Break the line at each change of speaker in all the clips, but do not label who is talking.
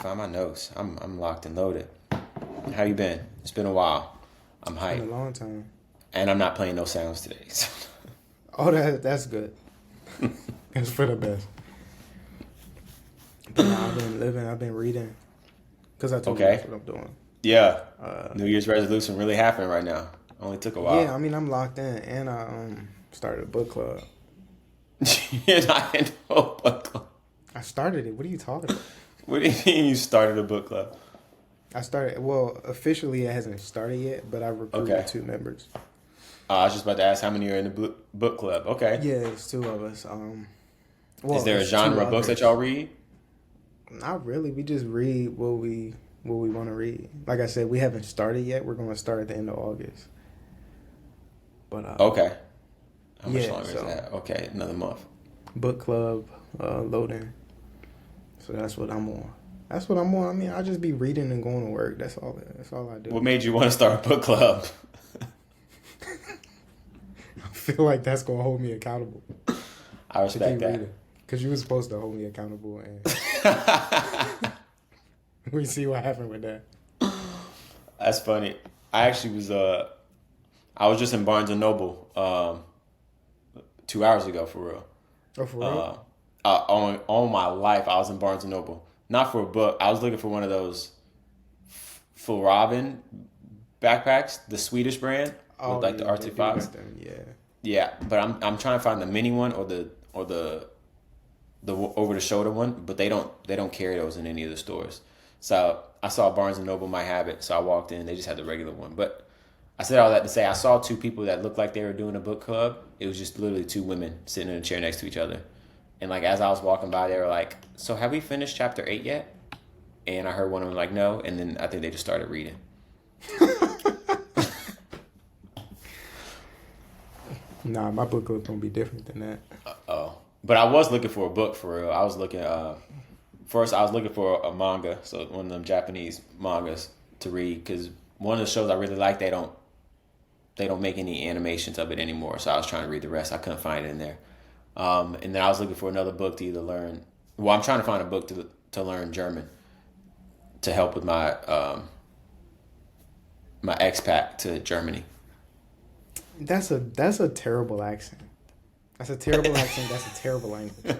find my notes. I'm locked and loaded. How you been? It's been a while. I'm
It's been a
hyped,
long time.
and I'm not playing no sounds today. So.
Oh, that's good. It's for the best. But nah, I've been living. I've been reading. Cause I told you
Okay.
that's what I'm doing.
Yeah.
Uh,
New Year's resolution really happening right now. Only took a
yeah.
while.
I mean, I'm locked in, and I started a book club.
You're not in no book club.
I started it. What are you talking about?
What do you mean you started a book club?
I started. Well, officially it hasn't started yet, but I recruited
Okay.
2 members.
I was just about to ask how many are in the book club. Okay.
Yeah, it's 2 of us.
Is
Well,
there a
it's two
genre of books that
others.
y'all read?
Not really. We just read what we want to read. Like I said, we haven't started yet. We're gonna start at the end of August. But
Okay. How much
yeah.
longer is
So
that? Okay, another month.
book club, loading. So that's what I'm on. That's what I'm on. I mean, I just be reading and going to work. That's all. That's all I do.
What made you want to start a book club?
I feel like that's gonna hold me accountable
I
to
respect
keep
that.
reading. Cause you were supposed to hold me accountable, and we see what happened with that.
That's funny. I actually was I was just in Barnes and Noble 2 hours ago for real.
Oh, for real?
On my life, I was in Barnes and Noble. Not for a book. I was looking for one of those Full Robin backpacks, the Swedish brand
Oh,
with like the
yeah, they
Arctic
do
Fox.
got them. Yeah.
Yeah, but I'm trying to find the mini one or the over the shoulder one, but they don't carry those in any of the stores. So I saw Barnes and Noble might have it, so I walked in. They just had the regular one, but I said all that to say I saw 2 people that looked like they were doing a book club. It was just literally 2 women sitting in a chair next to each other, and like as I was walking by, they were like, "So have we finished chapter 8 yet?" And I heard one of them like, "No," and then I think they just started reading.
Nah, my book club gonna be different than that.
Oh, but I was looking for a book for real. I was looking. First, I was looking for a manga, so one of them Japanese mangas to read because one of the shows I really like they don't make any animations of it anymore. So I was trying to read the rest. I couldn't find it in there. And then I was looking for another book to either learn. Well, I'm trying to find a book to learn German to help with my expat to Germany.
That's a terrible accent. That's a terrible accent. That's a terrible language.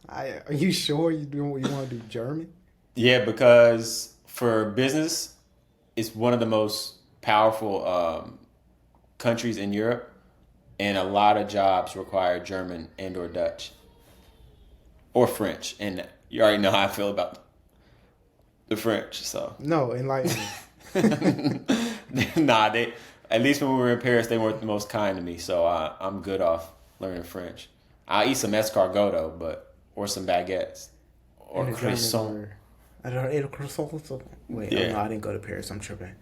Are you sure you want to do German?
Yeah, because for business, it's one of the most powerful countries in Europe, and a lot of jobs require German and or Dutch or French, and you already know how I feel about the French. So
No, enlighten
nah, they at least when we were in Paris, they weren't the most kind to me. So I'm good off learning French. I'll eat some escargot though, or some baguettes
And
or
the Germans
croissant.
were. I don't know. Croissant. Wait, oh,
Yeah.
no, I didn't go to Paris. I'm tripping.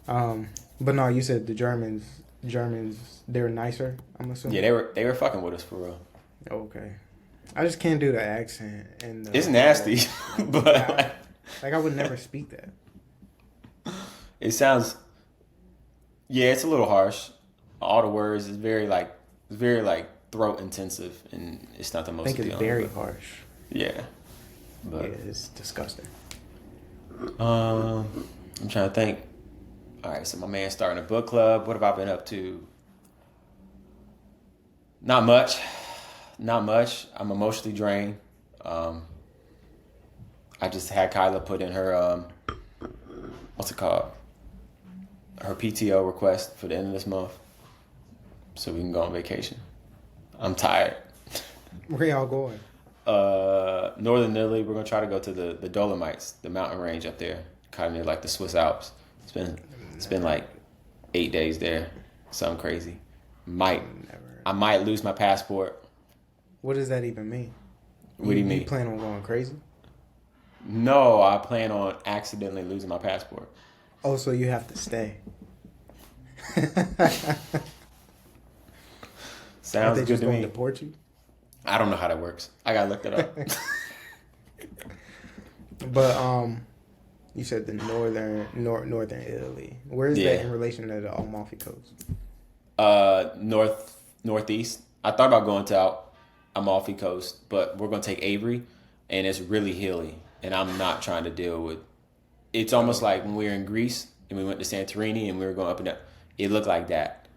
But no, you said the Germans. Germans, they're nicer. I'm assuming.
Yeah, they were fucking with us for real.
Okay. I just can't do the accent and
It's nasty, but
like I would never speak that.
it sounds. Yeah, it's a little harsh. All the words is very like throat intensive, and it's not the
I
most
think it's
appealing.
very
But
harsh.
yeah,
Yeah,
but
it's disgusting.
I'm trying to think. All right, so my man starting a book club. What have I been up to? Not much. Not much. I'm emotionally drained. Um, I just had Kyla put in her what's it called? Her PTO request for the end of this month, so we can go on vacation. I'm tired.
Where y'all going?
Northern Italy. We're gonna try to go to the Dolomites, the mountain range up there, kind of near like the Swiss Alps. It's been like 8 days there, something crazy. Might
Never.
I might lose my passport.
What does that even mean?
What do you
You
mean?
plan on going crazy?
No, I plan on accidentally losing my passport.
Oh, so you have to stay. Are
Sounds
they
good
just
to
going
me.
to deport you?
I don't know how that works. I gotta look that up.
But you said the northern Italy. Where is
Yeah.
that in relation to the Amalfi Coast?
Northeast. I thought about going to Amalfi Coast, but we're gonna take Avery, and it's really hilly. and I'm not trying to deal with. It's almost like when we were in Greece and we went to Santorini and we were going up and down. It looked like that,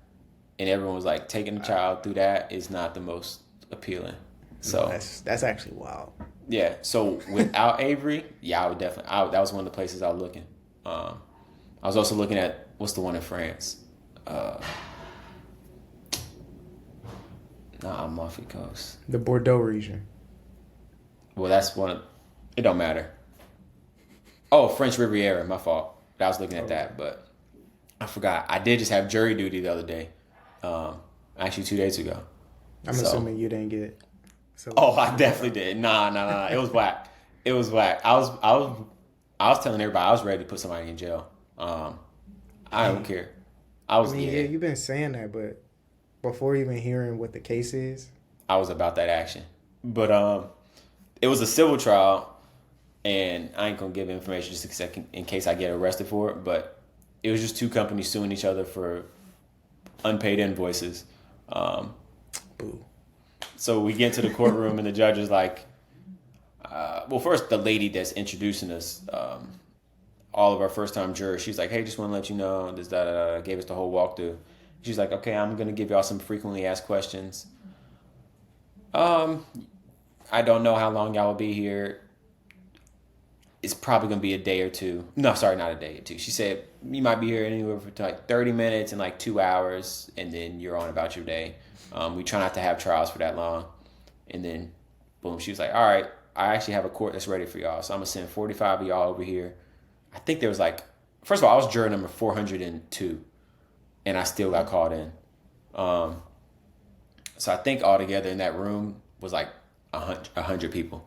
and everyone was like, taking a child through that is not the most appealing. So
that's actually wild.
yeah. So without Avery, yeah, I would definitely. That was one of the places I was looking. I was also looking at what's the one in France. Not Amalfi Coast.
The Bordeaux region.
Well, that's one. It don't matter. Oh, French Riviera. My fault. I was looking at that, but I forgot. I did just have jury duty the other day. Actually, 2 days ago.
I'm assuming you didn't get. So
Oh, I definitely did. Nah. It was whack. It was whack. I was telling everybody I was ready to put somebody in jail. I don't care.
I mean, yeah, you've been saying that, but before even hearing what the case is,
I was about that action. But it was a civil trial, and I ain't gonna give information just in case I get arrested for it. But it was just two companies suing each other for unpaid invoices.
boo.
So we get to the courtroom, and the judge is like, well, first the lady that's introducing us, all of our first time jurors, she's like, hey, just want to let you know this, gave us the whole walkthrough. She's like, okay, I'm gonna give y'all some frequently asked questions. I don't know how long y'all will be here. It's probably gonna be a day or two. No, sorry, not a day or two. She said you might be here anywhere for like 30 minutes and like 2 hours, and then you're on about your day. We try not to have trials for that long. And then, boom, she was like, all right, I actually have a court that's ready for y'all. So I'm going to send 45 of y'all over here. I think there was like, first of all, I was juror number 402, and I still got called in. So I think altogether in that room was like 100 people.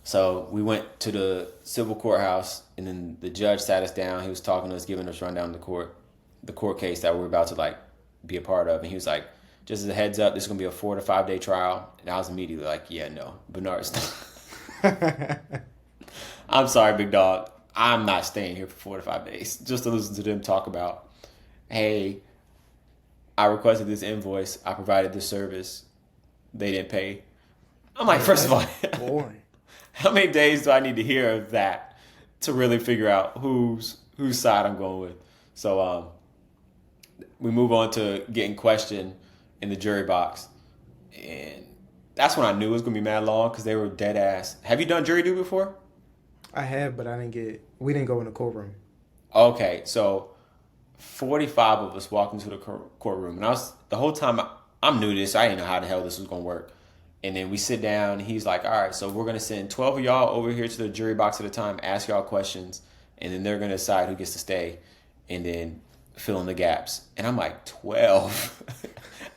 So we went to the civil courthouse, and then the judge sat us down. He was talking to us, giving us rundown of the court case that we're about to like be a part of. And he was like, just as a heads up, this is going to be a 4 to 5 day trial. And I was immediately like, yeah, no, Bernard's I'm sorry, big dog. I'm not staying here for 4 to 5 days just to listen to them talk about, hey, I requested this invoice. I provided this service. They didn't pay. I'm like, first of all,
boring.
How many days do I need to hear of that to really figure out whose side I'm going with? So we move on to getting questioned in the jury box, and that's when I knew it was gonna be mad long because they were dead ass. Have you done jury duty before?
I have, but we didn't go in the courtroom.
Okay, so 45 of us walked into the courtroom, and the whole time I'm new to this, I didn't know how the hell this was gonna work. And then we sit down, and he's like, all right, so we're gonna send 12 of y'all over here to the jury box at a time, ask y'all questions, and then they're gonna decide who gets to stay, and then fill in the gaps. And I'm like, 12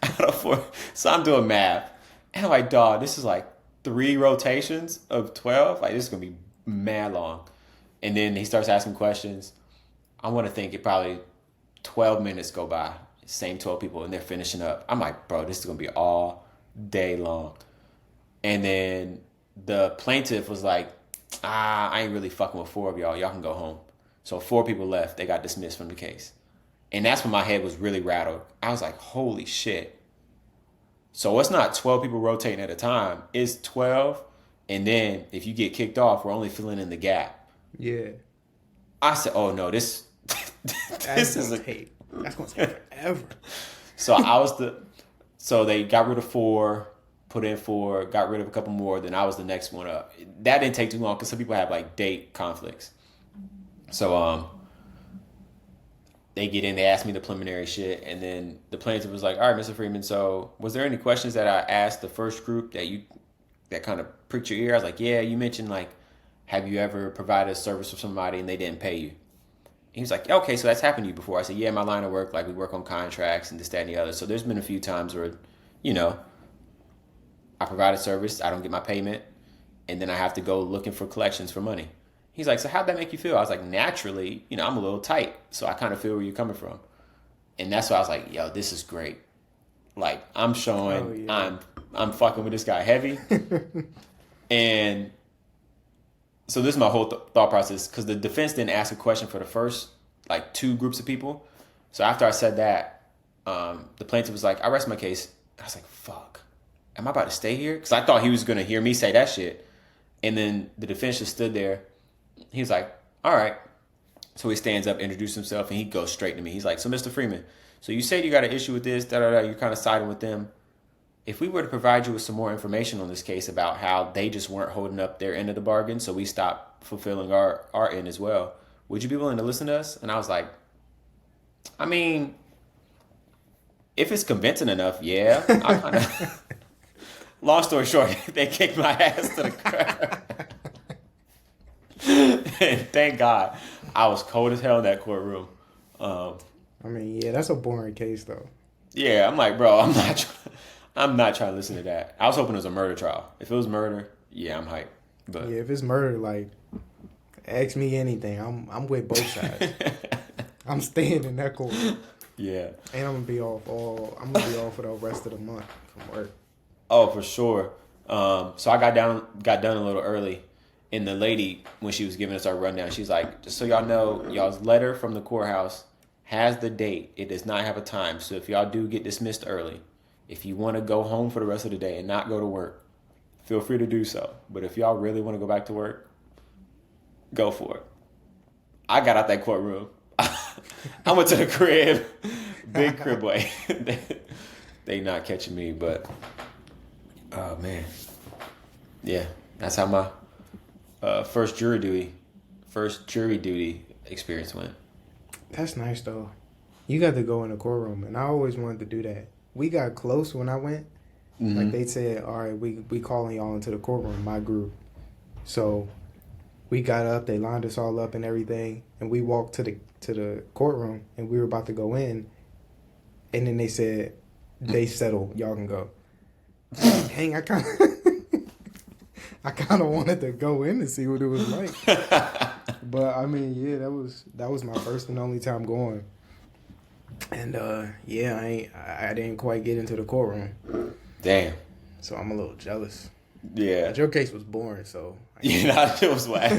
out of 4. So I'm doing math. And I'm like, dog, this is like 3 rotations of 12. Like, this is going to be mad long. And then he starts asking questions. I want to think it probably 12 minutes go by. Same 12 people, and they're finishing up. I'm like, bro, this is going to be all day long. And then the plaintiff was like, I ain't really fucking with 4 of y'all. Y'all can go home. So 4 people left. They got dismissed from the case. And that's when my head was really rattled. I was like, holy shit. So it's not 12 people rotating at a time. It's 12. And then if you get kicked off, we're only filling in the gap.
Yeah.
I said, oh no, this
That's going to take forever.
So they got rid of 4, put in 4, got rid of a couple more. Then I was the next one up. That didn't take too long because some people have like date conflicts. So, they get in, they ask me the preliminary shit, and then the plaintiff was like, all right, Mr. Freeman, so was there any questions that I asked the first group that kind of pricked your ear? I was like, yeah, you mentioned like, have you ever provided a service for somebody and they didn't pay you? And he was like, okay, so that's happened to you before. I said, yeah, my line of work, like we work on contracts and this, that, and the other. So there's been a few times where, I provide a service, I don't get my payment, and then I have to go looking for collections for money. He's like, so how'd that make you feel? I was like, naturally, I'm a little tight. So I kind of feel where you're coming from. And that's why I was like, yo, this is great. Like, I'm showing I'm fucking with this guy heavy. And so this is my whole thought process. Because the defense didn't ask a question for the first, like, 2 groups of people. So after I said that, the plaintiff was like, I rest my case. I was like, fuck. Am I about to stay here? Because I thought he was going to hear me say that shit. And then the defense just stood there. He's like, all right. So he stands up, introduces himself, and he goes straight to me. He's like, so Mr. Freeman, so you said you got an issue with this, da da da. You're kind of siding with them. If we were to provide you with some more information on this case about how they just weren't holding up their end of the bargain, so we stopped fulfilling our end as well, would you be willing to listen to us? And I was like, I mean, if it's convincing enough, yeah. I kind of. Long story short, they kicked my ass to the curb. And thank God, I was cold as hell in that courtroom.
I mean, yeah, that's a boring case though.
Yeah, I'm like, bro, I'm not trying to listen to that. I was hoping it was a murder trial. If it was murder, yeah, I'm hyped. But
Yeah, if it's murder, like, ask me anything. I'm with both sides. I'm staying in that court,
yeah.
and I'm gonna be off for the rest of the month from work.
Oh, for sure. So I got done a little early, and the lady, when she was giving us our rundown, she's like, just so y'all know, y'all's letter from the courthouse has the date. It does not have a time. So if y'all do get dismissed early, if you want to go home for the rest of the day and not go to work, feel free to do so. But if y'all really want to go back to work, go for it. I got out that courtroom. I went to the crib, big crib way. They not catching me, but oh man, yeah, that's how my first jury duty experience went.
That's nice though. You got to go in the courtroom, and I always wanted to do that. We got close when I went.
Mm-hmm.
Like they said, all right, we calling y'all into the courtroom, my group. So we got up, they lined us all up and everything, and we walked to the courtroom, and we were about to go in, and then they said they settled, y'all can go. Dang, I kind of wanted to go in to see what it was like. But I mean, yeah, that was my first and only time going. And yeah, I didn't quite get into the courtroom.
Damn.
So I'm a little jealous.
Yeah.
But your case was boring, so
It was whack.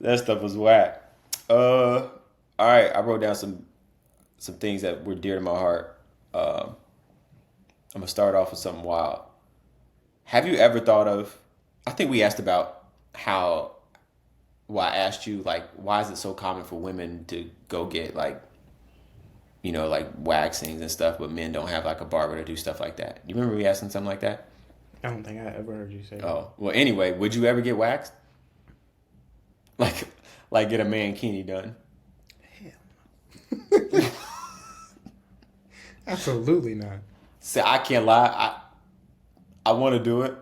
That stuff was whack. All right, I wrote down some things that were dear to my heart. I'm gonna start off with something wild. Have you ever thought of? I think we asked about how. Well, I asked you like, why is it so common for women to go get like, like waxings and stuff, but men don't have like a barber to do stuff like that? You remember we asking something like that?
I don't think I ever heard you say that.
Oh, well, anyway, would you ever get waxed? Like get a mankini done?
Hell. Absolutely not.
See, I can't lie. I want to do it.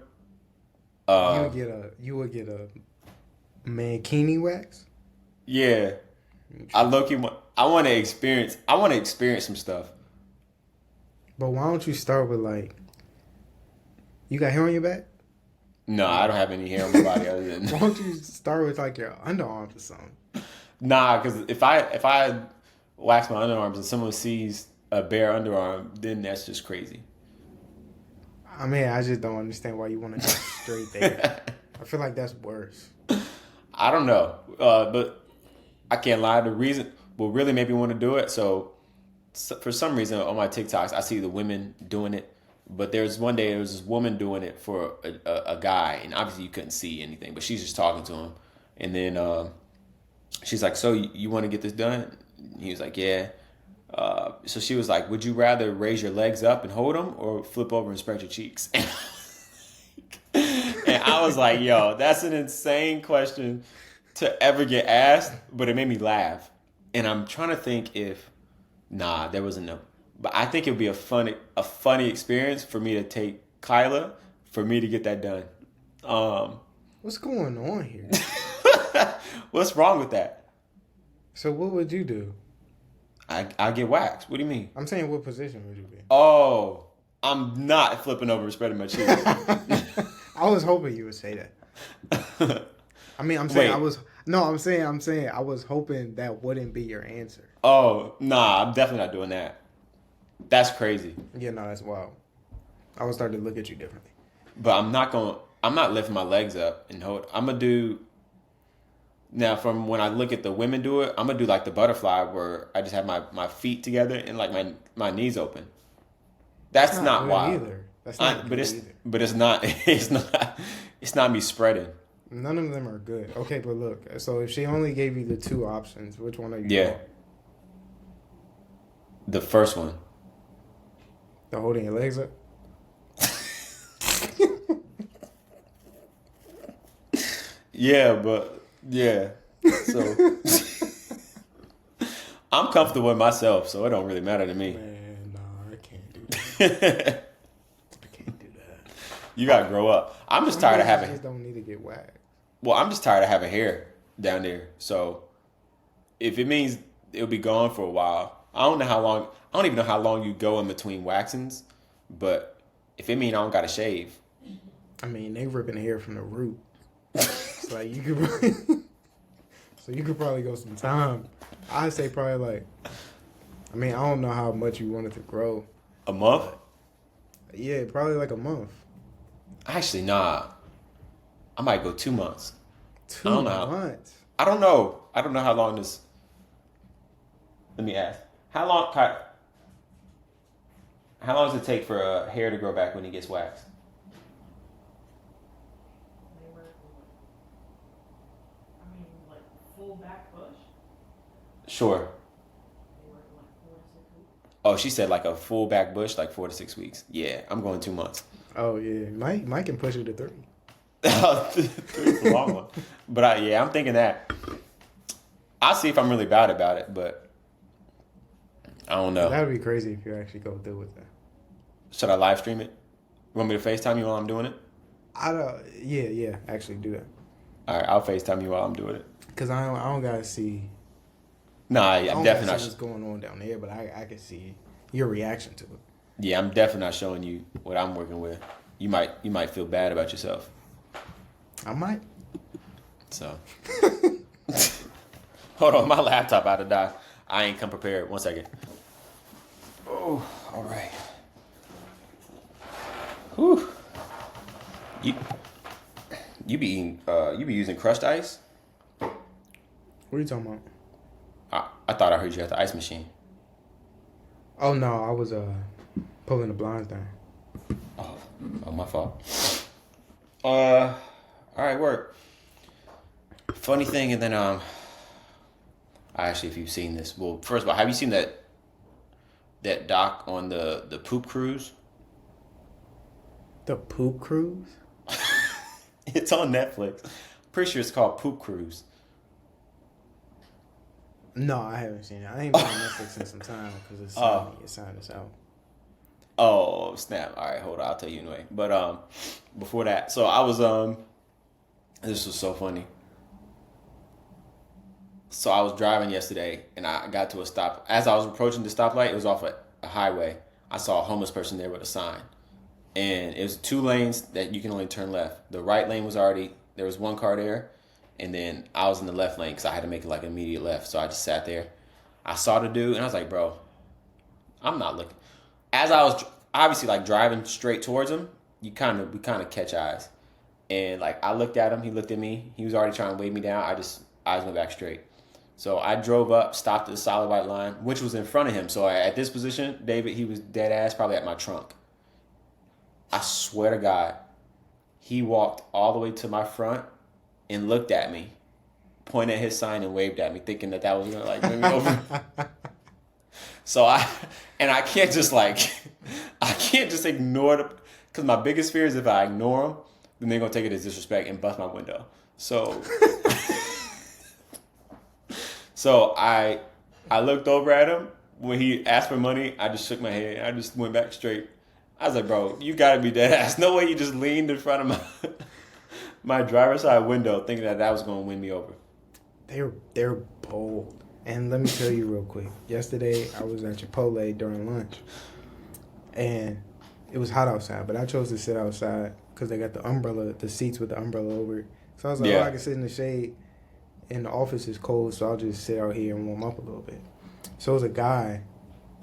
You would get a mankini wax?
Yeah. I want to experience some stuff.
But why don't you start with like, you got hair on your back?
No, I don't have any hair on my body other than.
Why don't you start with like your underarms or something?
Nah, because if I wax my underarms and someone sees a bare underarm, then that's just crazy.
I mean, I just don't understand why you want to go straight there. I feel like that's worse.
I don't know, but I can't lie. The reason what really made me want to do it. So for some reason on my TikToks, I see the women doing it. But there was this woman doing it for a guy, and obviously you couldn't see anything, but she's just talking to him. And then she's like, so you want to get this done? And he was like, yeah. So she was like, would you rather raise your legs up and hold them or flip over and spread your cheeks? And I was like, yo, that's an insane question to ever get asked, but it made me laugh. And I'm trying to think there wasn't no. But I think it would be a funny experience for me to take Kyla, for me to get that done.
What's going on here?
What's wrong with that?
So what would you do?
I get waxed. What do you mean?
I'm saying, what position would you be?
Oh, I'm not flipping over and spreading my cheeks.
I was hoping you would say that. I mean, I'm saying
Wait.
I'm saying I was hoping that wouldn't be your answer.
Oh, nah, I'm definitely not doing that. That's crazy.
Yeah, no, that's wild. I would start to look at you differently.
But I'm not lifting my legs up and hold. I'm gonna do. Now, from when I look at the women do it, I'm gonna do like the butterfly where I just have my feet together and like my knees open. That's not
good
wild.
either. That's not good either.
But it's not it's not me spreading.
None of them are good. Okay, but look. So if she only gave you the two options, which one are you?
Yeah.
Doing?
The first one.
The holding your legs up.
Yeah, but yeah. So I'm comfortable with myself, so it don't really matter to me.
Man, nah, I can't do that. I can't do that.
You gotta grow up. I'm just tired of
I
having.
just don't need to get whacked.
Well, I'm just tired of having hair down there. So if it means it'll be gone for a while, I don't know how long. I don't even know how long you go in between waxings. But if it means I don't gotta shave,
I mean, they ripping hair from the root. It's like you could probably, so you could probably go some time. I'd say probably like, I mean, I don't know how much you want it to grow.
a month.
Yeah, probably like a month.
Actually, nah. I might go 2 months.
2
I don't know.
months.
I don't know. I don't know how long this. Let me ask. How long? How long does it take for a hair to grow back when it gets waxed?
Like full back bush.
Sure.
They work like 4 to 6 weeks.
Oh, she said like a full back bush, like 4 to 6 weeks. Yeah, I'm going 2 months.
Oh yeah, Mike can push it to 3.
3's a long one. But I'm thinking that. I'll see if I'm really bad about it, but I don't know.
That would be crazy if you actually go through with that.
Should I live stream it? You want me to FaceTime you while I'm doing it?
I don't. Yeah. Actually, do that.
All right, I'll FaceTime you while I'm doing it.
Cause I don't gotta see.
Nah,
I
I'm
don't
definitely
gotta see
not.
what's going on down there, but I can see your reaction to it.
Yeah, I'm definitely not showing you what I'm working with. You might feel bad about yourself.
I might.
So, hold on, my laptop about to die. I ain't come prepared. 1 second. Oh, all right. Whew. You be using crushed ice?
What are you talking about?
I thought I heard you at the ice machine.
Oh no, I was pulling the blinds down.
Oh, my fault. All right, work. Funny thing, and then actually, if you've seen this, well, first of all, have you seen that doc on the poop cruise?
The poop cruise?
It's on Netflix. Pretty sure it's called Poop Cruise.
No, I haven't seen it. I ain't been on Netflix in some time because it's signed us out.
Oh snap! All right, hold on. I'll tell you anyway. But before that, so I was this was so funny. So I was driving yesterday, and I got to a stop. As I was approaching the stoplight, it was off a highway. I saw a homeless person there with a sign, and it was 2 lanes that you can only turn left. The right lane was there was 1 car there, and then I was in the left lane because I had to make it like an immediate left. So I just sat there. I saw the dude, and I was like, bro, I'm not looking. As I was obviously like driving straight towards him, we kind of catch eyes, and like I looked at him, he looked at me. He was already trying to wave me down. Eyes went back straight. So I drove up, stopped at the solid white line, which was in front of him. So at this position, David, he was dead ass, probably at my trunk. I swear to God, he walked all the way to my front and looked at me, pointed at his sign and waved at me, thinking that was gonna like bring me over. So I can't just ignore the, because my biggest fear is if I ignore them, then they're gonna take it as disrespect and bust my window. So. So I looked over at him when he asked for money. I just shook my head. I just went back straight. I was like, bro, you gotta be dead ass. No way you just leaned in front of my driver's side window thinking that was gonna win me over.
They're bold. And let me tell you real quick. Yesterday I was at Chipotle during lunch, and it was hot outside, but I chose to sit outside because they got the seats with the umbrella over it. So I was like, I can sit in the shade. And the office is cold, so I'll just sit out here and warm up a little bit. So it was a guy,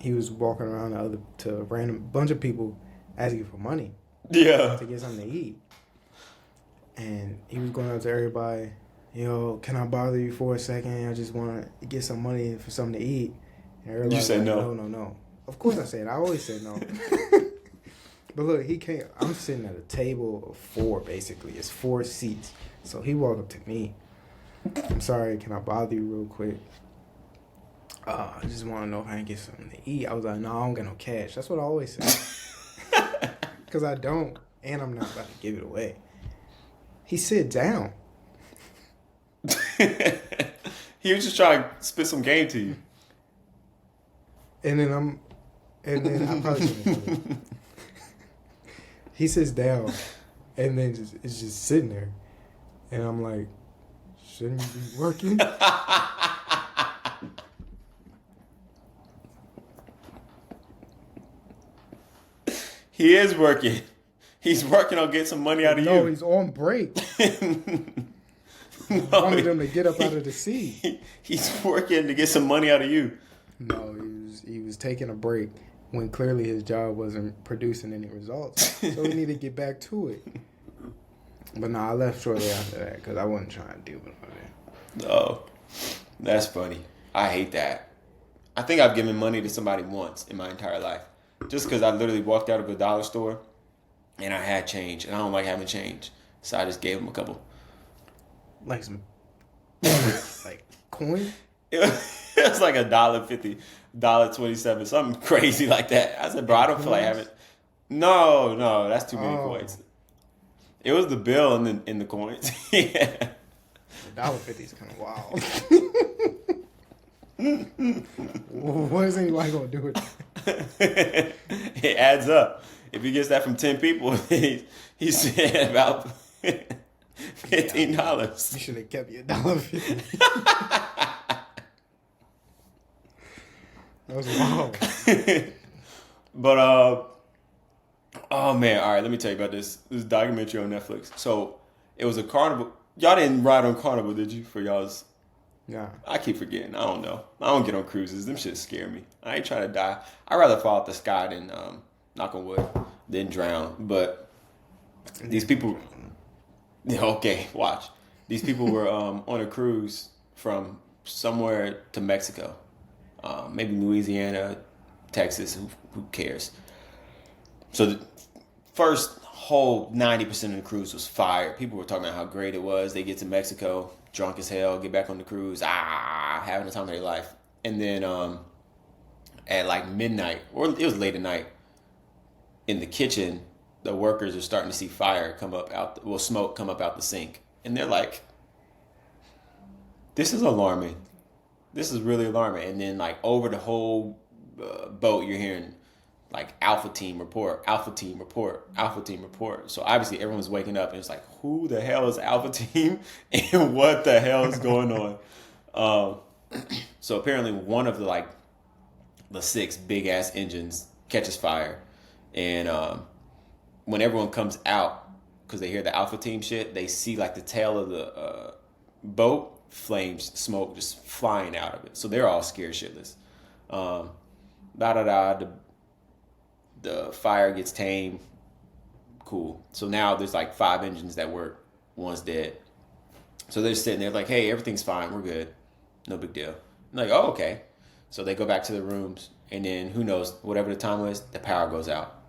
he was walking around to a random bunch of people asking for money.
Yeah.
To get something to eat. And he was going up to everybody, yo, can I bother you for a second? I just want to get some money for something to eat. And everybody
you said
like,
no.
No. Of course I said. I always said no. But look, he came. I'm sitting at a table of 4, basically. It's 4 seats. So he walked up to me. I'm sorry, can I bother you real quick? I just want to know if I can get something to eat. I was like, no, I don't got no cash. That's what I always say. Because I don't, and I'm not about to give it away. He sit down.
He was just trying to spit some game to you.
And then I probably shouldn't. He sits down, and then it's just sitting there, and I'm like, shouldn't you be working?
He is working. He's working on getting some money out of
No,
you.
he's on break.
No,
Wanted him to get up out of the seat.
he's working to get some money out of you.
No, he was taking a break when clearly his job wasn't producing any results. So we need to get back to it. But no, I left shortly after that because I wasn't trying to deal with it.
Oh, that's funny. I hate that. I think I've given money to somebody once in my entire life. Just because I literally walked out of a dollar store and I had change. And I don't like having change. So I just gave him a couple.
Like some like coin?
It was like $1.50, $1.27, something crazy like that. I said, bro, I don't feel like having. No, that's too many coins. It was the bill in the coins. Yeah.
$1.50 is kind of wild. What is anybody gonna do with that?
It adds up. If he gets that from 10 people, he said about $15.
You should have kept your $1.50. That was wild.
But oh man, all right. Let me tell you about this documentary on Netflix. So it was a carnival. Y'all didn't ride on Carnival, did you? For y'all's.
Nah.
I keep forgetting. I don't know. I don't get on cruises. Them shit scare me. I ain't trying to die. I'd rather fall out the sky than knock on wood than drown. But these people. Okay, watch. These people were on a cruise from somewhere to Mexico, maybe Louisiana, Texas. Who cares? So the first whole 90% of the cruise was fire. People were talking about how great it was. They get to Mexico, drunk as hell, get back on the cruise, having the time of their life. And then at like midnight, or it was late at night, in the kitchen, the workers are starting to see fire come up smoke come up out the sink. And they're like, this is alarming. This is really alarming. And then like over the whole boat, you're hearing like Alpha Team report, Alpha Team report, Alpha Team report. So obviously everyone's waking up and it's like, who the hell is Alpha Team and what the hell is going on? So apparently one of the 6 big ass engines catches fire. And when everyone comes out, because they hear the Alpha Team shit, they see like the tail of the boat, flames, smoke just flying out of it. So they're all scared shitless. The fire gets tamed. Cool. So now there's like 5 engines that work. One's dead. So they're sitting there like, hey, everything's fine. We're good. No big deal. I'm like, oh, okay. So they go back to their rooms. And then who knows, whatever the time was, the power goes out.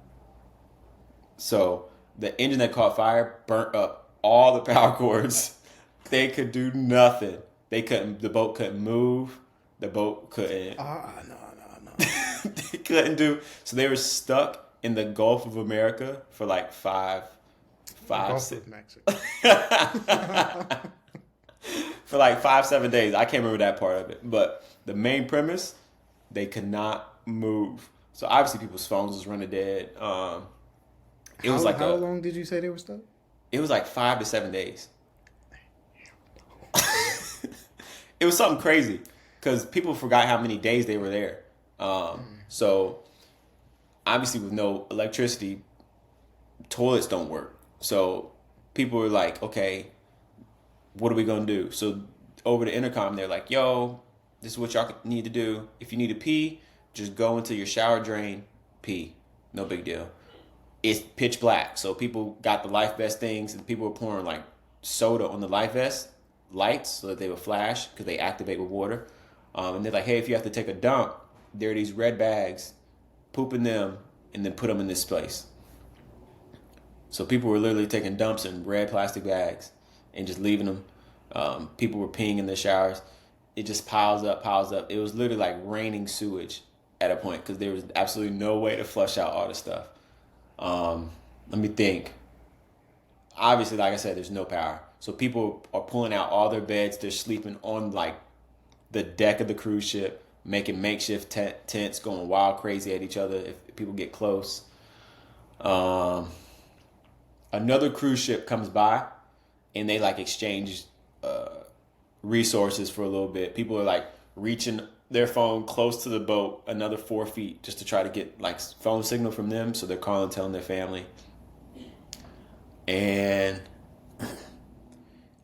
So the engine that caught fire burnt up all the power cords. They could do nothing. The boat couldn't move. The boat couldn't.
No.
They couldn't do. So they were stuck in the Gulf of America for like
Gulf
6
of Mexico.
for like 5-7 days. I can't remember that part of it. But the main premise, they could not move. So obviously people's phones was running dead. How
long did you say they were stuck?
It was like 5 to 7 days. It was something crazy because people forgot how many days they were there. So obviously with no electricity, toilets don't work. So people were like, okay, what are we going to do? So over the intercom, they're like, yo, this is what y'all need to do. If you need to pee, just go into your shower drain, pee. No big deal. It's pitch black. So people got the life vest things and people were pouring like soda on the life vest lights so that they would flash because they activate with water. And they're like, hey, if you have to take a dump, there are these red bags, poop in them, and then put them in this place. So people were literally taking dumps in red plastic bags and just leaving them. People were peeing in the showers. It just piles up, piles up. It was literally like raining sewage at a point because there was absolutely no way to flush out all the stuff. Let me think. Obviously, like I said, there's no power. So people are pulling out all their beds. They're sleeping on like the deck of the cruise ship, making makeshift tents, going wild crazy at each other if people get close. Another cruise ship comes by and they like exchange resources for a little bit. People are like reaching their phone close to the boat another 4 feet just to try to get like phone signal from them. So they're calling, telling their family. And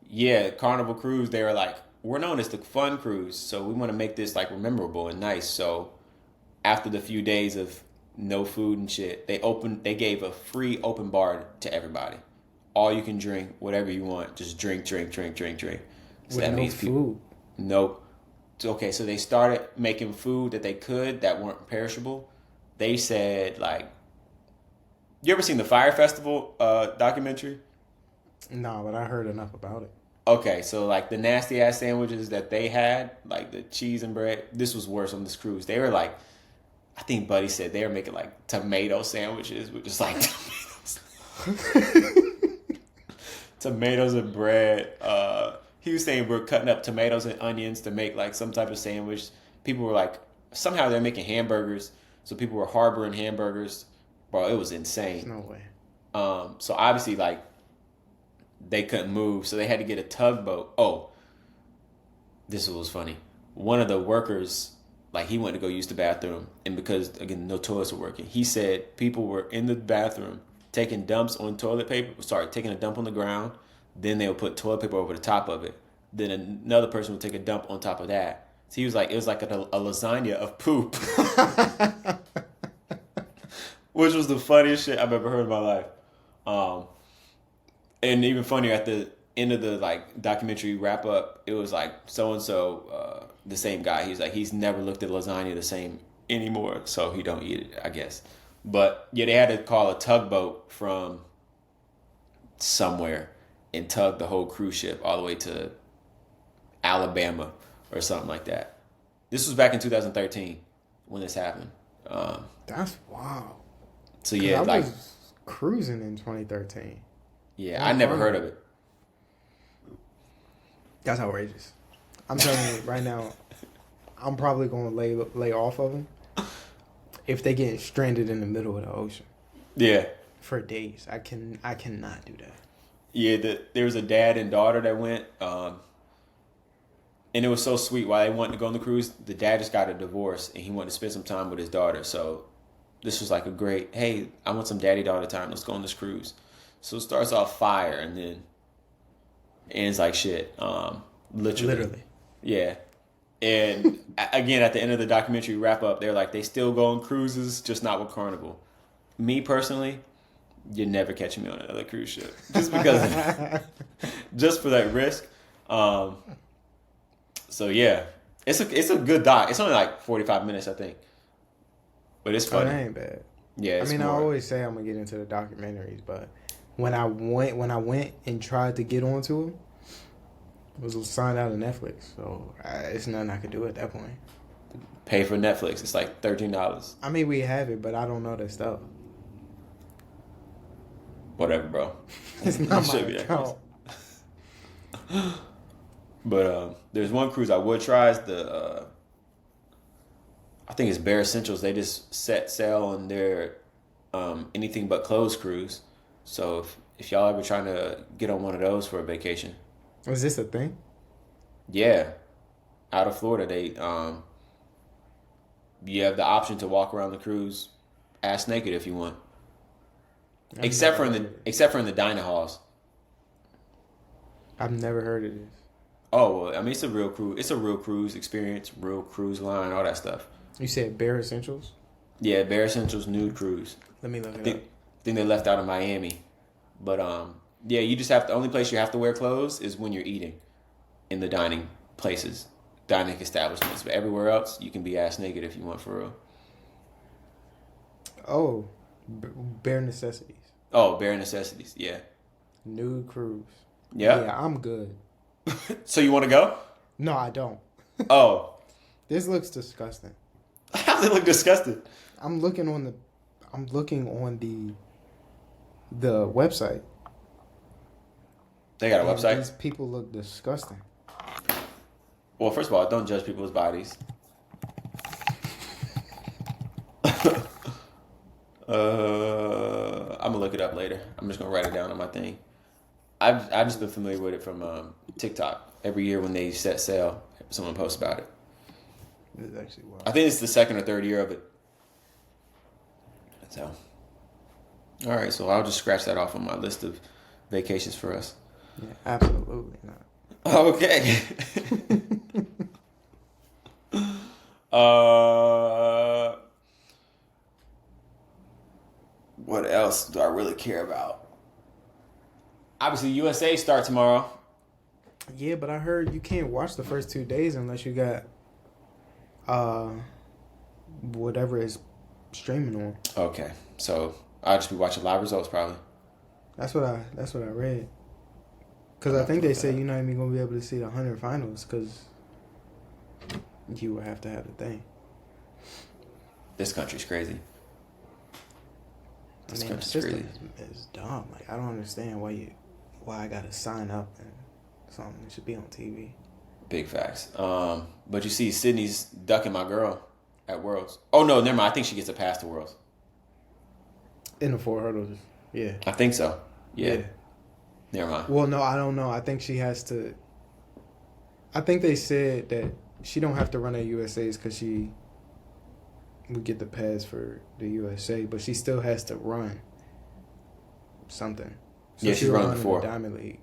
yeah, Carnival Cruise, they were like, we're known as the fun cruise, so we want to make this like memorable and nice. So after the few days of no food and shit, they gave a free open bar to everybody. All you can drink, whatever you want, just drink. So
With
that
no
means
food.
Nope. Okay, so they started making food that they could that weren't perishable. They said like, you ever seen the Fire Festival documentary?
No, but I heard enough about it.
Okay, so like the nasty ass sandwiches that they had, like the cheese and bread, this was worse on this cruise. They were like, I think Buddy said they were making like tomato sandwiches with just like tomatoes and bread. He was saying we're cutting up tomatoes and onions to make like some type of sandwich. People were like, somehow they're making hamburgers, so people were harboring hamburgers. Bro, it was insane.
No way.
So obviously like they couldn't move, so they had to get a tugboat. Oh, this was funny. One of the workers, like he went to go use the bathroom, and because again no toilets were working, he said people were in the bathroom taking dumps on toilet paper. Sorry, taking a dump on the ground. Then they would put toilet paper over the top of it. Then another person would take a dump on top of that. So he was like, it was like a lasagna of poop, which was the funniest shit I've ever heard in my life. And even funnier, at the end of the like documentary wrap up, it was like so and so, the same guy. He's like he's never looked at lasagna the same anymore, so he don't eat it, I guess. But yeah, they had to call a tugboat from somewhere and tug the whole cruise ship all the way to Alabama or something like that. This was back in 2013 when this happened.
That's wow.
So yeah,
I
like
was cruising in 2013.
yeah, I never heard of it.
That's outrageous. I'm telling you right now, I'm probably going to lay off of them if they get stranded in the middle of the ocean
Yeah.
for days. I cannot do that.
Yeah, there was a dad and daughter that went, and it was so sweet. While they wanted to go on the cruise, the dad just got a divorce, and he wanted to spend some time with his daughter. So this was like a great, hey, I want some daddy-daughter time. Let's go on this cruise. So it starts off fire, and then ends like shit. Literally. Yeah. And again, at the end of the documentary wrap up, they're like, they still go on cruises, just not with Carnival. Me personally, you're never catching me on another cruise ship just because of that. Just for that risk. So yeah, it's a good doc. It's only like 45 minutes, I think, but it's funny.
That ain't bad.
Yeah,
I always say I'm gonna get into the documentaries, but when I went and tried to get onto them, it was signed out of Netflix, so it's nothing I could do at that point.
Pay for Netflix. It's like $13.
I mean, we have it, but I don't know that stuff.
Whatever, bro.
It's not my
Should be that
account.
But there's one cruise I would try. Is the I think it's Bare Essentials. They just set sail on their anything but clothes cruise. So if y'all ever trying to get on one of those for a vacation,
Was this a thing?
yeah, out of Florida, they you have the option to walk around the cruise ass naked if you want, except for in the dining halls.
I've never heard of this.
Oh, well, I mean, it's a real cruise. It's a real cruise experience, real cruise line, all that stuff.
You said Bare Essentials?
Yeah, Bare Essentials nude cruise.
Let me look it
I think they left out of Miami, but yeah, you just have the only place you have to wear clothes is when you're eating, in the dining places, dining establishments. But everywhere else, you can be ass naked if you want for real.
up. Oh, Bare Necessities.
Oh, bare necessities. Yeah.
Nude cruise.
Yeah.
Yeah, I'm good.
So you want to go?
No, I don't.
Oh,
This looks disgusting.
how does it look disgusting?
I'm looking on the website.
They got a
And
website.
These people look disgusting.
Well, first of all, don't judge people's bodies. I'm gonna look it up later. I'm just gonna write it down on my thing. I've just been familiar with it from TikTok. Every year when they set sail, someone posts about it.
This is actually wild.
I think it's the second or third year of it. So, all right. So I'll just scratch that off on my list of vacations for us.
Yeah, absolutely not.
Okay. What else do I really care about? Obviously, USA start tomorrow.
Yeah, but I heard you can't watch the first 2 days unless you got whatever is streaming on.
Okay, so I'll just be watching live results probably.
That's what I read. Cause I think they said you're not even gonna be able to see the 100 finals because you would have to have the thing.
This country's crazy.
I
This
mean, the
country's
system
crazy.
is dumb. Like I don't understand why I gotta sign up and something. It should be on TV.
Big facts. But you see, Sydney's ducking my girl at Worlds. Oh no, never mind. I think she gets a pass to Worlds.
In the 4 hurdles, yeah.
I think so. Yeah. Never mind.
Well, no, I don't know. I think she has to. I think they said that she don't have to run at USA's because she would get the pass for the USA, but she still has to run something. So
Yeah, she's
she'll
running
run in
before.
the Diamond League.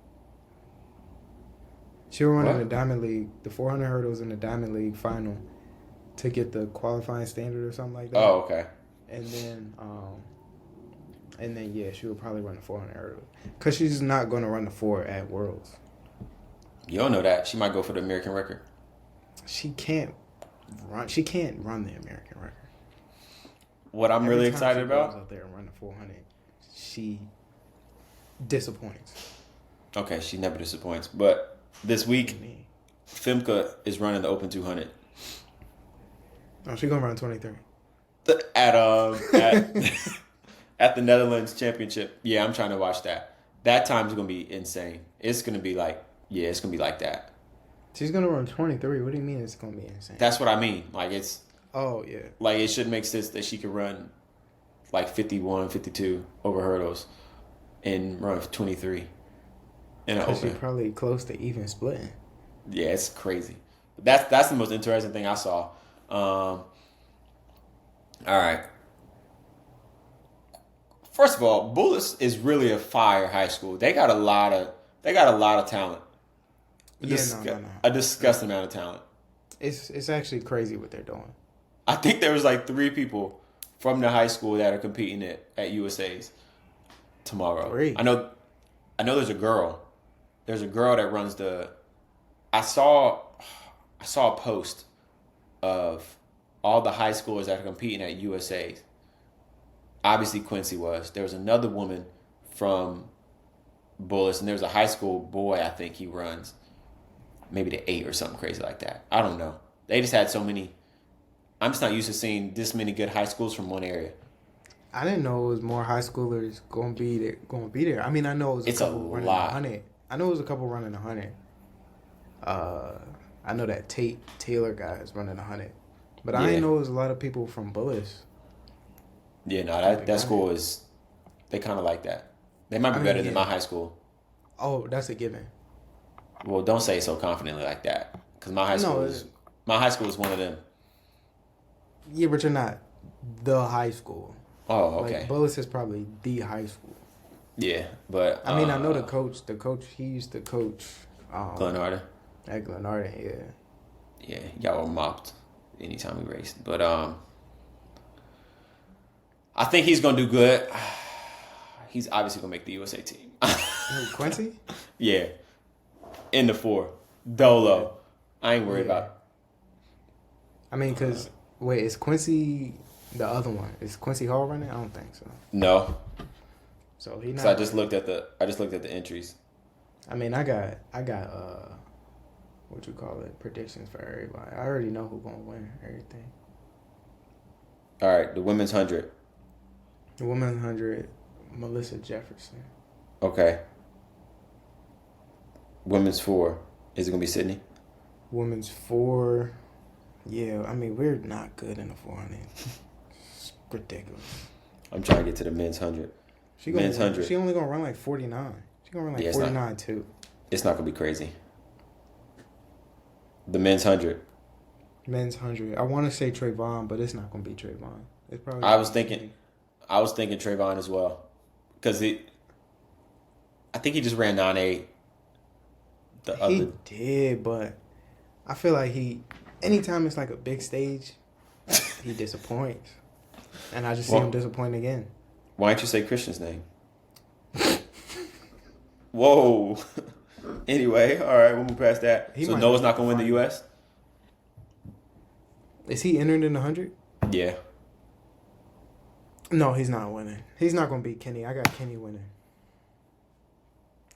She'll run in
What?
the Diamond League, the 400 hurdles in the Diamond League final to get the qualifying standard or something like that.
Oh, okay.
And then yeah, she will probably run the 400 hurdles because she's not going to run the 4 at Worlds.
You don't know that. She might go for the American record.
She can't run. She can't run the American record.
What I'm
Every
really
time
excited
she goes
about.
out there and run the 400, she disappoints.
Okay, she never disappoints. But this week,
Me.
Femke is running the Open 200
Oh, she gonna run 23.
at at the Netherlands Championship. Yeah, I'm trying to watch that. That time's gonna be insane. It's gonna be like, yeah, it's gonna be like that.
She's gonna run 23. What do you mean it's gonna be insane?
That's what I mean. Like it's
Oh yeah.
like it should make sense that she could run like 51, 52 over hurdles and run 23 in an
Cause she's
Open.
probably close to even splitting.
Yeah, it's crazy. That's the most interesting thing I saw. All right. First of all, Bullis is really a fire high school. They got a lot of talent.
No.
A disgusting amount of talent.
It's actually crazy what they're doing.
I think there was like 3 people from the high school that are competing at USA's tomorrow.
3?
I know there's a girl. There's a girl that runs the I saw a post of all the high schoolers that are competing at USA's. Obviously Quincy was. There was another woman from Bullis, and there was a high school boy, I think he runs. Maybe the 8 or something crazy like that. I don't know. They just had so many. I'm just not used to seeing this many good high schools from one area.
I didn't know it was more high schoolers gonna be there. I mean, I know it was
It's a
couple running
lot.
100. I know it was a couple running 100. I know that Tate Taylor guy is running 100, but I
Yeah.
didn't know it was a lot of people from Bullis.
Yeah, no, that school is. They kind of like that. They might be
I mean,
better than
yeah.
my high school.
Oh, that's a given.
Well, don't say it so confidently like that, because my high
No,
school
it's-
is one of them.
Yeah, but you're not the high school.
Oh, okay.
Like Bullis is probably the high school.
Yeah, but
I mean, I know the coach. The coach he used to coach
Glenarda.
at Glenarden. Yeah.
Yeah, y'all were mopped anytime we raced. But I think he's gonna do good. He's obviously gonna make the USA team.
Who, Quincy?
Yeah, in the 4, Dolo. I ain't worried
Yeah.
about.
I mean, cause wait, is Quincy the other one? Is Quincy Hall running? I don't think so.
No,
So he not.
So I just looked at the entries.
I mean, I got what you call it, predictions for everybody. I already know who gonna win everything.
All right, the women's 100.
The women's 100, Melissa Jefferson.
Okay. Women's 4. Is it gonna be Sydney?
Women's 4, yeah. I mean, we're not good in the 400. It's ridiculous.
I'm trying to get to the men's 100. Men's 100.
She only gonna run like 49. She gonna run like
Yeah,
49 too.
It's not gonna be crazy. The men's 100.
Men's 100. I want to say Trayvon, but it's not gonna be Trayvon. It's probably.
I was thinking Trayvon as well, because I think he just ran 9.8.
He did, but I feel like anytime it's like a big stage, he disappoints, and I just see him disappoint again.
Why don't you say Christian's name? Whoa. Anyway, all right, we'll move past that. So Noah's not gonna win the U.S.
Is he entered in the 100?
Yeah.
No, he's not winning. He's not gonna beat Kenny. I got Kenny winning.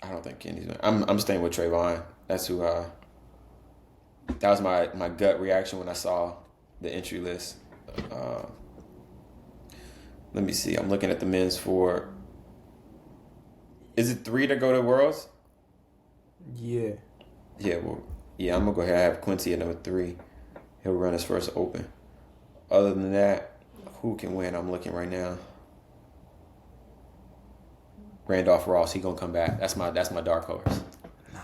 I don't think Kenny's winning. I'm staying with Trayvon. That's who. That was my gut reaction when I saw the entry list. Let me see. I'm looking at the men's 4. Is it 3 to go to Worlds?
Yeah.
Yeah. Well, yeah. I'm gonna go ahead and have Quincy at number 3. He'll run his first Open. Other than that, who can win? I'm looking right now. Randolph Ross. He gonna come back. That's my dark horse.
Nah.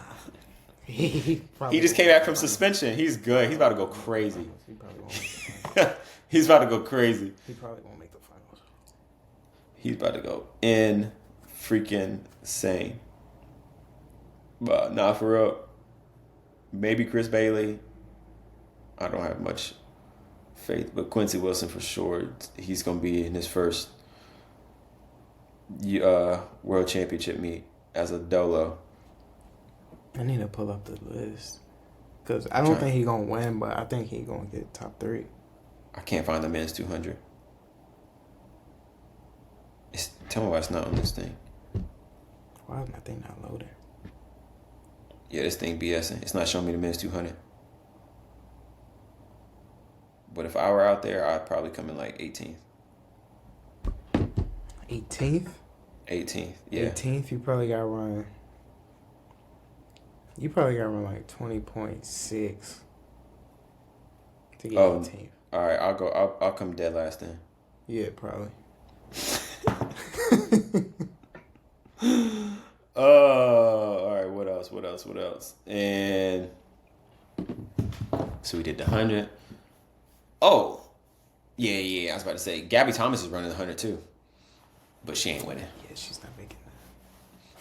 He just came back from suspension. He's good. He's about to go crazy.
He probably won't make the finals.
He's about to go crazy.
He probably won't make the finals.
He's about to go in freaking insane. But nah, for real. Maybe Chris Bailey. I don't have much faith, but Quincy Wilson for sure. He's gonna be in his first world championship meet as a dolo.
I need to pull up the list because I don't think he's gonna win, but I think he's gonna get top 3.
I can't find the men's 200. Tell me why it's not on this thing.
Why is my thing not loading?
Yeah, this thing BSing. It's not showing me the men's 200. But if I were out there, I'd probably come in like 18th.
18th?
18th, yeah.
18th, you probably got to run. You probably got to run like 20.6 to get 18th.
All right, I'll come dead last then.
Yeah, probably.
All right, what else? And so we did the 100. Oh, yeah. I was about to say, Gabby Thomas is running the 100 too, but she ain't winning.
Yeah, she's not making that.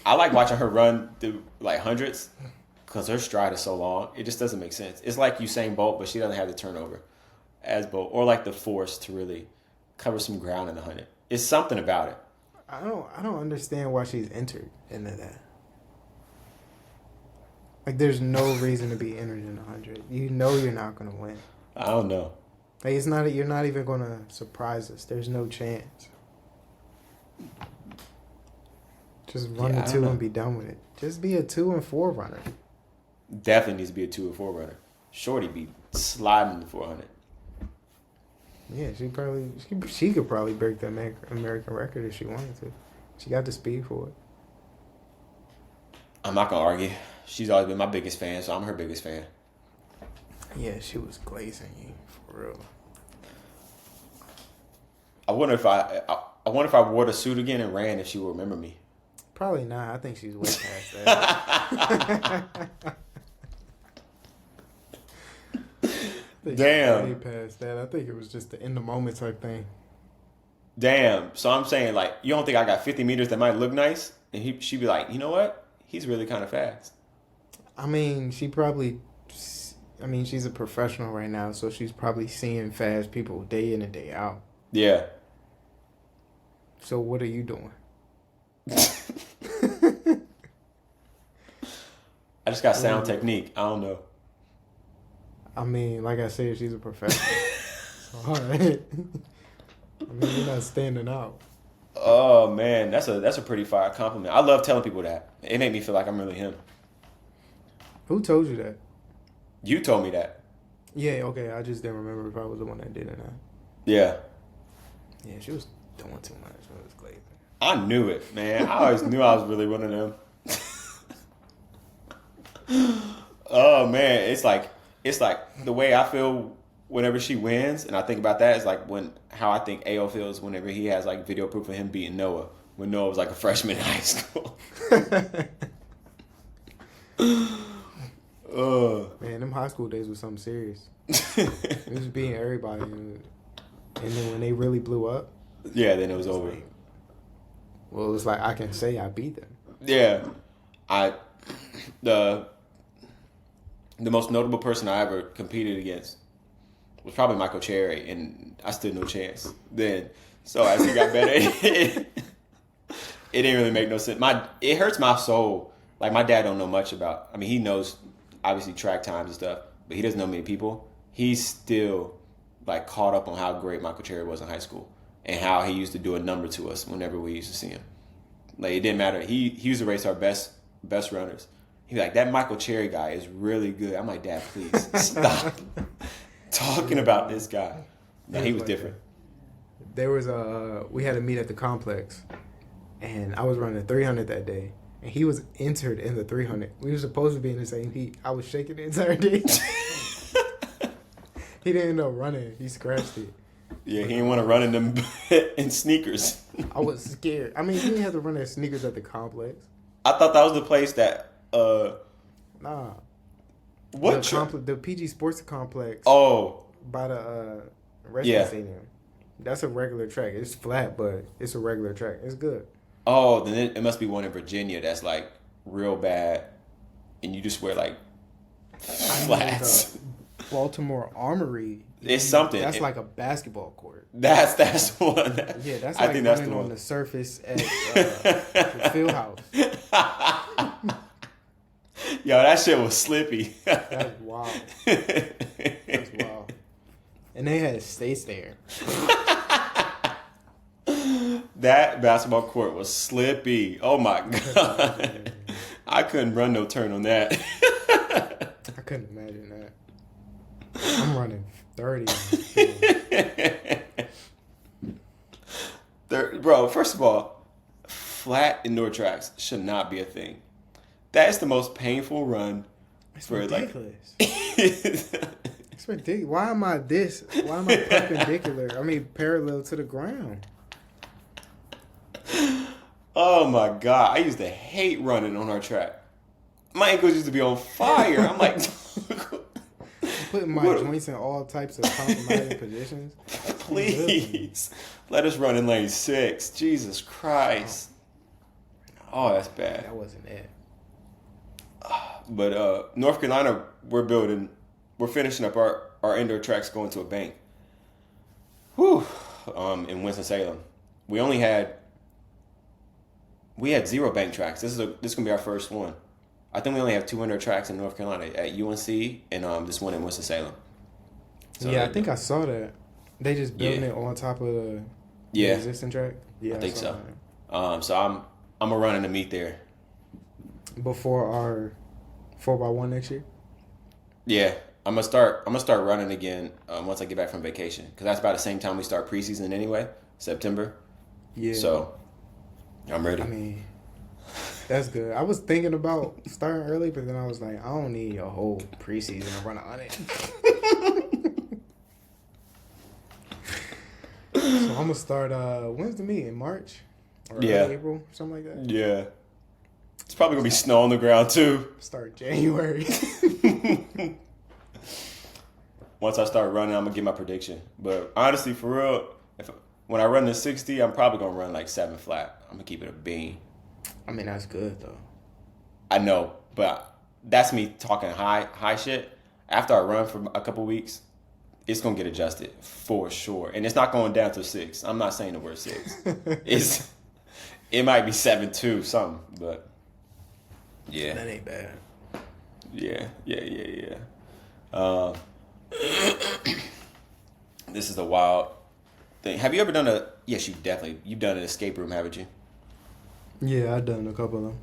I like watching her run through like hundreds because her stride is so long. It just doesn't make sense. It's like Usain Bolt, but she doesn't have the turnover as Bolt, or like the force to really cover some ground in the 100. It's something about it.
I don't understand why she's entered into that. Like, there's no reason to be entered in 100. You know you're not gonna win.
I don't know.
Like, it's not. You're not even gonna surprise us. There's no chance. Just run the 2 and be done with it. Just be a 2 and 4 runner.
Definitely needs to be a 2 and 4 runner. Shorty be sliding the 400.
Yeah, she could probably break the American record if she wanted to. She got the speed for it.
I'm not gonna argue. She's always been my biggest fan, so I'm her biggest fan.
Yeah, she was glazing you for real.
I wonder if I wore the suit again and ran, if she will remember me.
Probably not. I think she's way past that.
Damn.
Way past that. I think it was just the in the moment type thing.
Damn. So I'm saying, like, you don't think I got 50 meters that might look nice? And she'd be like, you know what? He's really kind of fast.
I mean, she's a professional right now, so she's probably seeing fast people day in and day out.
Yeah.
So what are you doing?
I just got sound technique. I don't know.
I mean, like I said, she's a professional. So, all right. I mean, you're not standing out.
Oh man, that's a pretty fire compliment. I love telling people that. It made me feel like I'm really him.
Who told you that?
You told me that.
Yeah, okay. I just didn't remember if I was the one that did it or not.
Yeah.
Yeah, she was doing too much. It was glazing.
I knew it, man. I always knew I was really one of them. Oh man, it's like the way I feel whenever she wins, and I think about that is like how I think AO feels whenever he has like video proof of him beating Noah when Noah was like a freshman in high school.
Man, them high school days was something serious. It was beating everybody, and then when they really blew up,
Yeah, then it was over.
like, well, it was like I can say I beat them.
Yeah, the most notable person I ever competed against was probably Michael Cherry, and I stood no chance then. So as he got better, it didn't really make no sense. It hurts my soul. Like my dad don't know much about. I mean, he knows obviously track times and stuff, but he doesn't know many people. He's still like caught up on how great Michael Cherry was in high school and how he used to do a number to us whenever we used to see him. Like it didn't matter. He used to race our best runners. He'd be like, that Michael Cherry guy is really good. I'm like, Dad, please stop talking about this guy. No, he was different.
There was we had a meet at the complex, and I was running 300 that day, and he was entered in the 300. We were supposed to be in the same heat. I was shaking the entire day. He didn't end up running. He scratched it.
Yeah, he didn't want to run in them in sneakers.
I was scared. I mean, you didn't have to run in sneakers at the complex.
I thought that was the place that
Nah.
what
The PG Sports Complex
oh
by the wrestling stadium. That's a regular track. It's flat, but it's a regular track. It's good.
oh then it must be one in Virginia that's like real bad, and you just wear like flats.
Baltimore Armory.
It's something.
That's like a basketball court.
That's the one.
Yeah, that's
I
like
think that's
running
the
on
one.
the surface at the field house.
Yo, that shit was slippy.
That's wild. That's wild. And they had states there.
That basketball court was slippy. Oh my god. I couldn't run no turn on that.
I couldn't imagine that. I'm running 30.
Bro, first of all, flat indoor tracks should not be a thing. That is the most painful run.
It's
for
ridiculous.
Like.
It's ridiculous. Why am I this? Why am I perpendicular? I mean, parallel to the ground.
Oh my god, I used to hate running on our track. My ankles used to be on fire. I'm like,
Putting my joints in all types of compromising positions.
please let us run in lane 6. Jesus Christ. Oh, that's bad.
That wasn't it.
But North Carolina, we're finishing up our indoor tracks going to a bank. Whew. In Winston-Salem. We had 0 bank tracks. This is gonna be our first one. I think we only have 2 indoor tracks in North Carolina at UNC and this one in Winston-Salem. So
yeah, I think I saw that. They just building it on top of the existing track. Yeah,
I think
saw
so.
that.
So I'm gonna run in the meet there.
Before our 4x1 next year.
Yeah, I'm gonna start running again once I get back from vacation because that's about the same time we start preseason anyway, September.
Yeah.
So I'm ready.
I mean, that's good. I was thinking about starting early, but then I was like, I don't need a whole preseason to run on it. So I'm gonna start. When's the meet? In March or early April, something like that.
Yeah, it's probably gonna be snow on the ground too.
Start January.
Once I start running, I'm gonna get my prediction. But honestly, for real, when I run the 60, I'm probably gonna run like 7 flat. I'm gonna keep it a bean.
I mean, that's good though.
I know, but that's me talking high shit. After I run for a couple weeks, it's gonna get adjusted for sure, and it's not going down to 6. I'm not saying the word 6. It might be 7.2 something, but yeah,
That ain't bad.
yeah. This is a wild thing. Have you ever done a? Yes, you've done an escape room, haven't you?
Yeah, I've done a couple of them.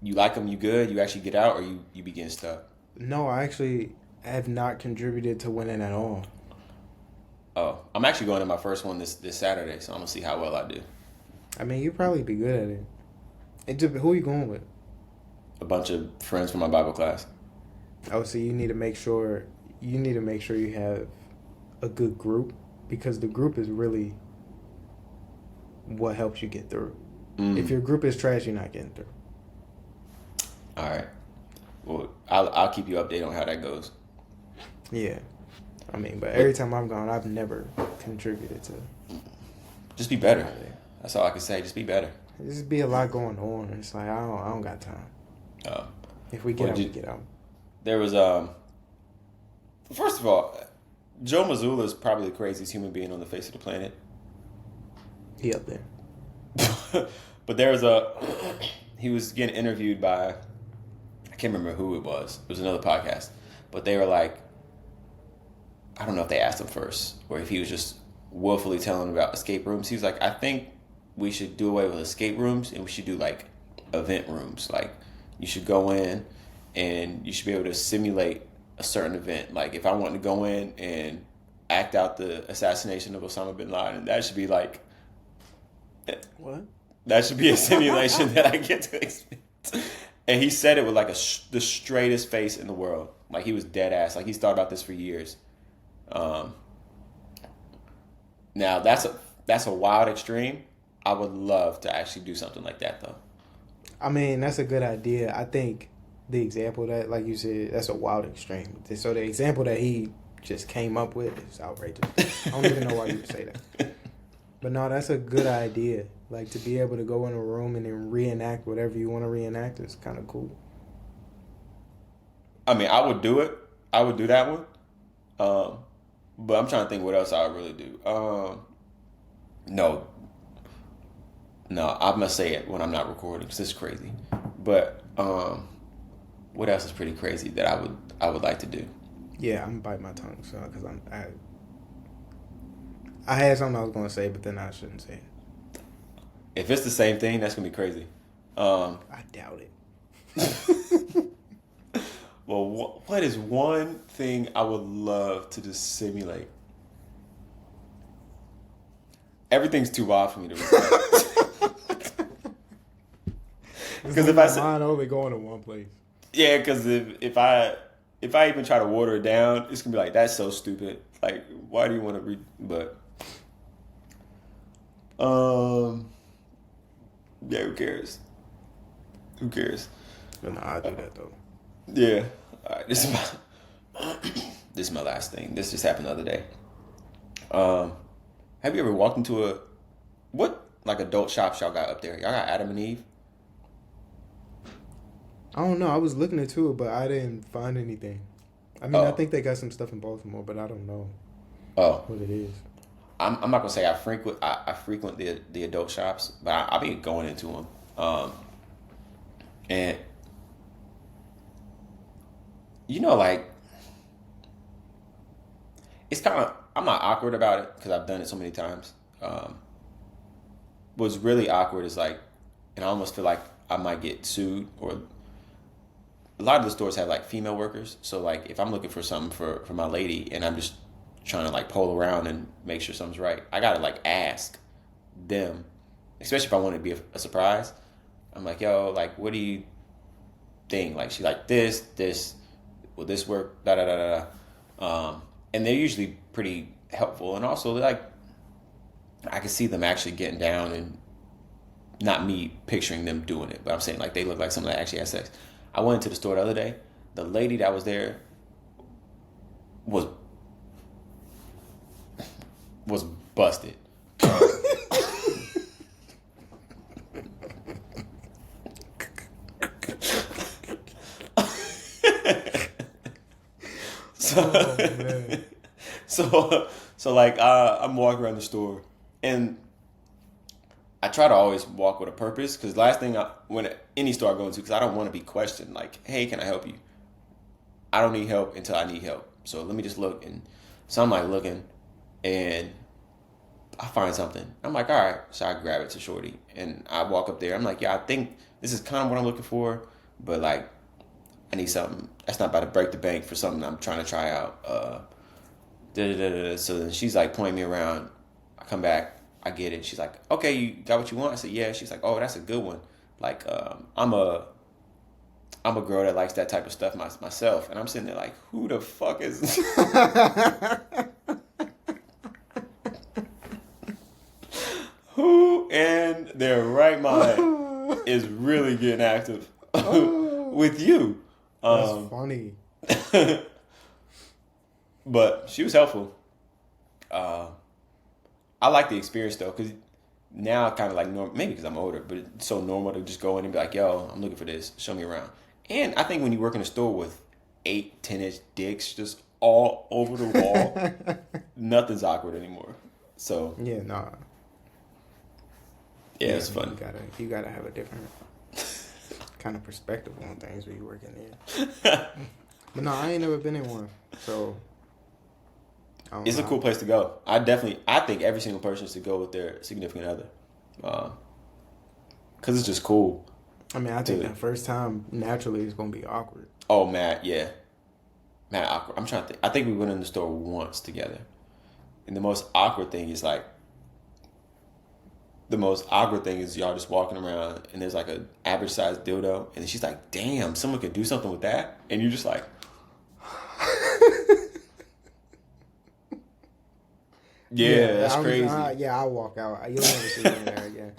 You like them? You good? You actually get out, or you be getting stuck?
No, I actually have not contributed to winning at all.
Oh, I'm actually going to my first one this Saturday, so I'm gonna see how well I do.
I mean, you'd probably be good at it. Who are you going with?
A bunch of friends from my Bible class.
Oh, so you need to make sure you have a good group, because the group is really what helps you get through. If your group is trash, you're not getting through.
All right. Well, I'll keep you updated on how that goes.
Yeah. I mean, but every time I'm gone, I've never contributed to.
Just be better. That's all I can say. Just be better.
There's just be a lot going on. It's like I don't got time. If we get out, we get out.
There was first of all, Joe Mazzulla is probably the craziest human being on the face of the planet.
He up there.
But he was getting interviewed by, I can't remember who it was. It was another podcast. But they were like, I don't know if they asked him first or if he was just willfully telling about escape rooms. He was like, I think we should do away with escape rooms and we should do like event rooms. Like you should go in and you should be able to simulate a certain event. Like if I want to go in and act out the assassination of Osama bin Laden, that should be like,
What?
that should be a simulation that I get to experience. And he said it with like the straightest face in the world. Like he was dead ass. Like he's thought about this for years. Now that's a wild extreme. I would love to actually do something like that though.
I mean, that's a good idea. I think the example that, like you said, that's a wild extreme. So the example that he just came up with is outrageous. I don't even know why you would say that. But no, that's a good idea. Like to be able to go in a room and then reenact whatever you want to reenact is kind of cool.
I mean, I would do it. I would do that one. But I'm trying to think what else I would really do. No, I'm gonna say it when I'm not recording because it's crazy. But what else is pretty crazy that I would like to do?
Yeah, I'm gonna bite my tongue, so because I had something I was gonna say, but then I shouldn't say it.
If it's the same thing, that's gonna be crazy.
I doubt it.
Well, what is one thing I would love to just simulate? Everything's too wild for me to reflect. Because if I say,
mine only going to one place.
yeah, because if I even try to water it down, it's gonna be like that's so stupid. Like, why do you want to read? But yeah, who cares? Who cares?
But no, I do that though.
Yeah. All right. This is my last thing. This just happened the other day. Have you ever walked into what like adult shops y'all got up there? Y'all got Adam and Eve?
I don't know. I was looking into it, but I didn't find anything. I mean, I
Oh.
think they got some stuff in Baltimore, but I don't know
Oh,
what it is.
I'm not gonna say I frequent the adult shops, but I'll be going into them. And you know, like it's kind of I'm not awkward about it because I've done it so many times. What's really awkward is like, and I almost feel like I might get sued. Or a lot of the stores have like female workers, so like if I'm looking for something for my lady and I'm just trying to like poll around and make sure something's right, I gotta like ask them, especially if I want it to be a surprise. I'm like, yo, like, what do you think? Like, she like this, will this work? Da da da da. And they're usually pretty helpful, and also like I can see them actually getting down, and not me picturing them doing it, but I'm saying like they look like someone that actually has sex. I went into the store the other day. The lady that was there was busted.
Oh, man.
So like I'm walking around the store, and I try to always walk with a purpose, because last thing when any store I go into, because I don't want to be questioned like, hey, can I help you? I don't need help until I need help. So let me just look. And so I'm like looking, and I find something. I'm like, all right. So I grab it to Shorty, and I walk up there. I'm like, yeah, I think this is kind of what I'm looking for, but like, I need something that's not about to break the bank for something I'm trying to try out. So then she's like pointing me around. I come back, I get it. She's like, okay, you got what you want? I said, yeah. She's like, oh, that's a good one. Like, I'm a girl that likes that type of stuff myself, and I'm sitting there like, who the fuck is? Who in their right mind is really getting active with you?
That's funny.
But she was helpful. I like the experience though, because now I kind of like maybe because I'm older, but it's so normal to just go in and be like, "Yo, I'm looking for this. Show me around." And I think when you work in a store with 8, 10-inch dicks just all over the wall, nothing's awkward anymore. So
Yeah, nah.
yeah, it's fun.
You gotta have a different kind of perspective on things when you work in there. But no, I ain't never been in one, so I don't
It's a
know.
cool place to go. I think every single person should go with their significant other, because it's just cool.
I mean, I think
Dude.
that first time naturally is gonna be awkward.
Oh, Matt, yeah, Matt, awkward. I'm trying to think. I think we went in the store once together, and the most awkward thing is y'all just walking around and there's like a average sized dildo, and she's like, "Damn, someone could do something with that," and you're just like, "Yeah, that's crazy."
Yeah, I'll walk out. You'll never see me in there again.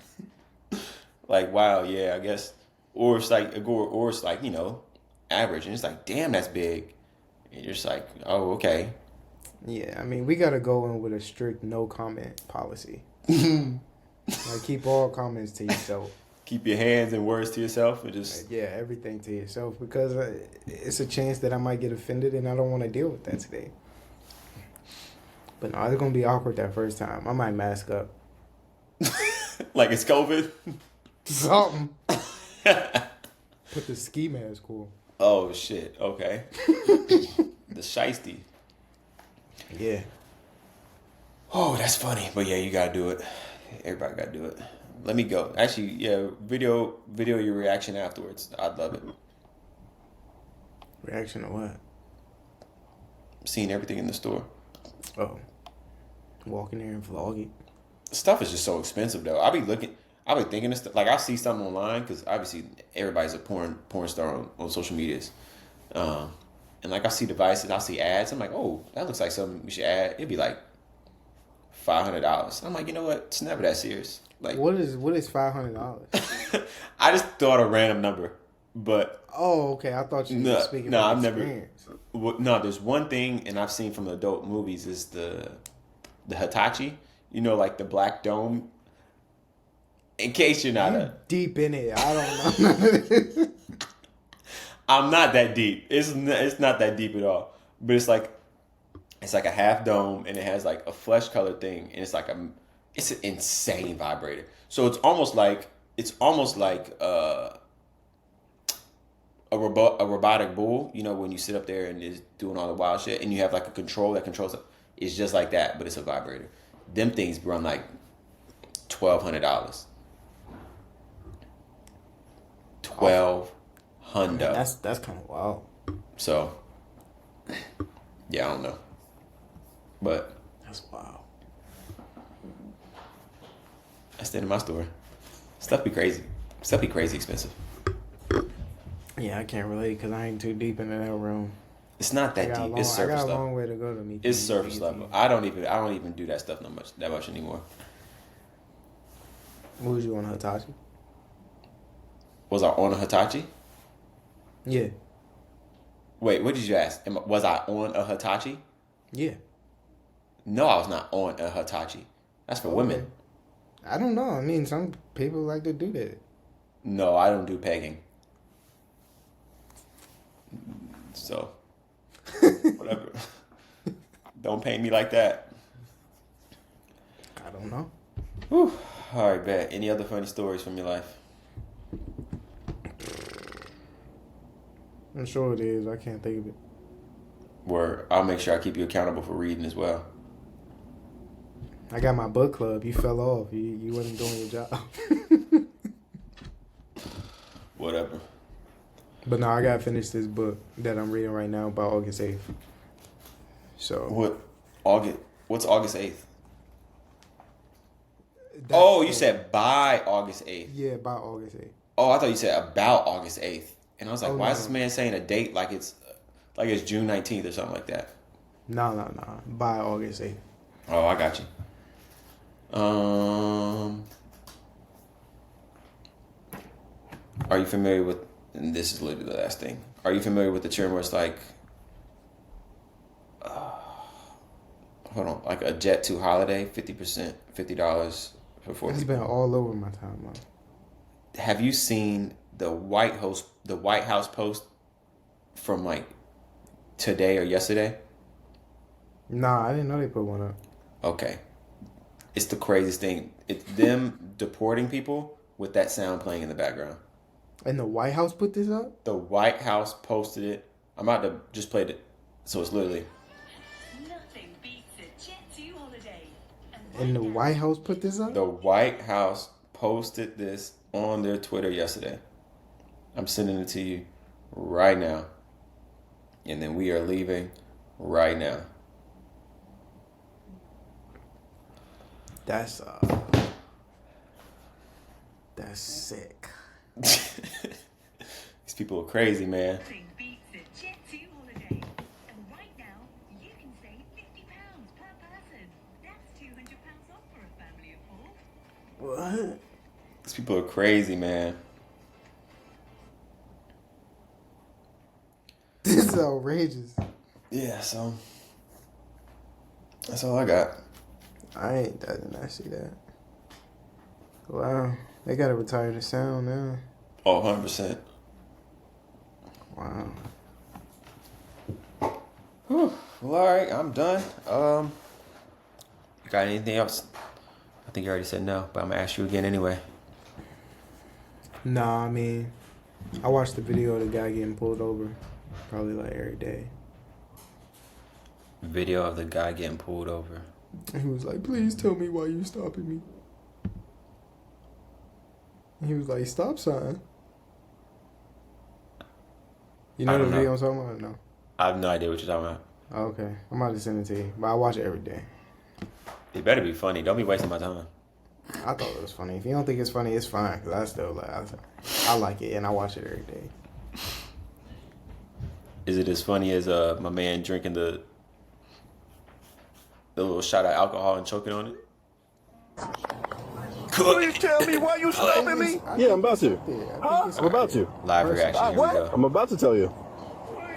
Like, wow, yeah, I guess. Or it's like, average, and it's like, damn, that's big, and you're just like, oh, okay.
Yeah, I mean, we gotta go in with a strict no comment policy. Like, keep all comments to yourself.
Keep your hands and words to yourself, and just
Yeah, everything to yourself, because it's a chance that I might get offended, and I don't want to deal with that today. But no, it's gonna be awkward that first time. I might mask up.
like it's COVID.
Something. Put the ski mask on.
Oh shit. Okay. The shiesty.
Yeah.
Oh, that's funny. But yeah, you gotta do it. Everybody gotta do it. Let me go. Actually, yeah, video your reaction afterwards. I'd love it.
Reaction to what?
Seeing everything in the store.
Oh. Walk in there and vlog it.
Stuff is just so expensive though. I'll be thinking of stuff. Like I'll see something online, because obviously everybody's a porn star on social medias. And like I see devices, I'll see ads. I'm like, oh, that looks like something we should add. It'd be like $500. I'm like, you know what? It's never that serious. Like,
What is $500?
I just thought a random number, but
Oh, okay. I thought you were speaking
no,
from
I've never.
experience.
No, there's one thing, and I've seen from adult movies is the Hitachi. You know, like the black dome. In case you're not
You deep in it. I don't know.
I'm not that deep. It's not that deep at all. But it's like a half dome, and it has like a flesh colored thing, and it's an insane vibrator. So it's almost like a robotic bull. You know, when you sit up there and is doing all the wild shit, and you have like a control that controls it. It's just like that, but it's a vibrator. Them things run like $1,200. $1,200.
That's kind of wild.
So, yeah, I don't know, but
That's wild.
that's the end of my story. Stuff be crazy. Stuff be crazy expensive.
Yeah, I can't relate because I ain't too deep into that room.
It's not that deep. It's
I
surface
got a
level.
long way to go to meet.
It's surface level. I don't even do that stuff that much anymore.
What was you on Hitachi?
Was I on a Hitachi?
Yeah.
Wait, what did you ask? Was I on a Hitachi?
Yeah.
No, I was not on a Hitachi. That's for women.
I don't know. I mean, some people like to do that.
No, I don't do pegging. So, whatever. Don't pay me like that.
I don't know.
Whew. All right, bet. Any other funny stories from your life?
I'm sure it is. I can't think of it.
Where I'll make sure I keep you accountable for reading as well.
I got my book club. You fell off. You wasn't doing your job.
Whatever.
But no, I gotta finish this book that I'm reading right now by August 8th. So
What's August 8th? Oh, you said by August 8th.
Yeah, by August 8th.
Oh, I thought you said about August 8th. And I was like,
Oh,
why is
no.
this man saying a date like it's June 19th or something like that?
No. By August 8th.
Oh, I got you. Are you familiar with, and this is literally the last thing. Are you familiar with the term where it's like, hold on, like a jet to holiday, 50%, $50 for 4
It's
people?
been all over my timeline.
Have you seen the White House post from like today or yesterday?
Nah, I didn't know they put one up.
Okay. It's the craziest thing. It's them deporting people with that sound playing in the background.
And the White House put this up?
The White House posted it. I'm about to just play it. So it's literally,
Nothing beats a Jet2 holiday.
And the White House put this up?
the White House posted this on their Twitter yesterday. I'm sending it to you right now. And then we are leaving right now.
That's sick.
These people are crazy, man.
Nothing beats a Jet2 holiday. And right now, you can save £50 per person. That's £200 off for a family of 4.
What?
These people are crazy, man.
This is outrageous.
Yeah, so that's all I got.
I did not see that. Wow. They gotta retire the sound now.
Oh, 100%.
Wow.
Whew. Well, all right, I'm done. You got anything else? I think you already said no, but I'm gonna ask you again anyway.
Nah, I mean, I watched the video of the guy getting pulled over probably like every day.
Video of the guy getting pulled over.
And he was like, please tell me why you stopping me. And he was like, stop sign. You
I
know the
don't
video
know.
I'm talking about? No.
I have no idea what you're talking about.
Oh, okay. I'm about to send it to you. But I watch it every day.
It better be funny. Don't be wasting my time.
I thought it was funny. If you don't think it's funny, it's fine. Because I still I like it and I watch it every day.
Is it as funny as my man drinking the little shot of alcohol and choking on it?
Please tell me why you stopping me?
Yeah, I'm about to.
Huh?
I'm about to.
Live reaction. Here we
What?
go.
I'm about to tell you.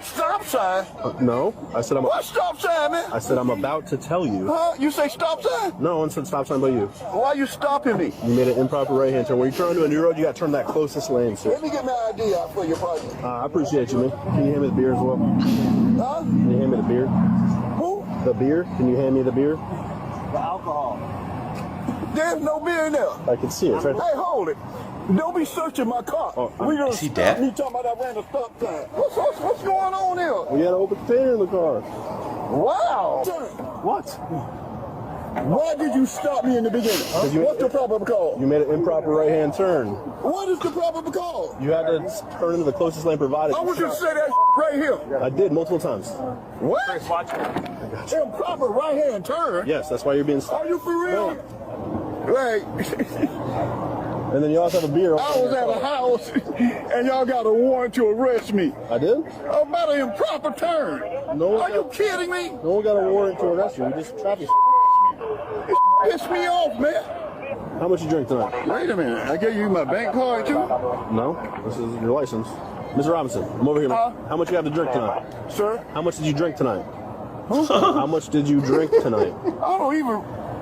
Stop sign?
No, I said I'm.
What stop sign, man?
I said I'm about to tell you.
Huh? You say stop sign?
No one said stop sign but you.
Why you stopping me?
You made an improper right hand turn. When you're trying to do a new road, you got to turn that closest lane, sir.
Let me get my ID out for your party.
I appreciate you, man. Can you hand me the beer as well?
Huh?
Can you hand me the beer?
Who?
The beer? Can you hand me the beer?
The alcohol. There's no beer in there.
I can see it. It's right there.
Hey, hold it. Don't be searching my car.
Oh,
we gonna
is he
stop
deaf?
me talking about that random stop sign. What's going on here?
We got an open container in the car.
Wow.
What?
Why did you stop me in the beginning?
you-
What's the proper call?
You made an improper right hand turn.
What is the proper call?
You had to turn into the closest lane provided.
I want you to say that right here.
I did multiple times.
What? Improper right hand turn?
Yes, that's why you're being
Are
stopped.
you for real? Like,
And then you also have a beer.
I was at a house and y'all got a warrant to arrest me
I did?
about an improper turn.
No.
Are you kidding me?
No one got a warrant to arrest you. We just traffic.
It pissed me off, man.
How much you drink tonight?
Wait a minute. I gave you my bank card too?
No, this is your license. Mr. Robinson, I'm over here.
Huh?
How much you have to drink tonight?
Sir?
How much did you drink tonight? How much did you drink tonight?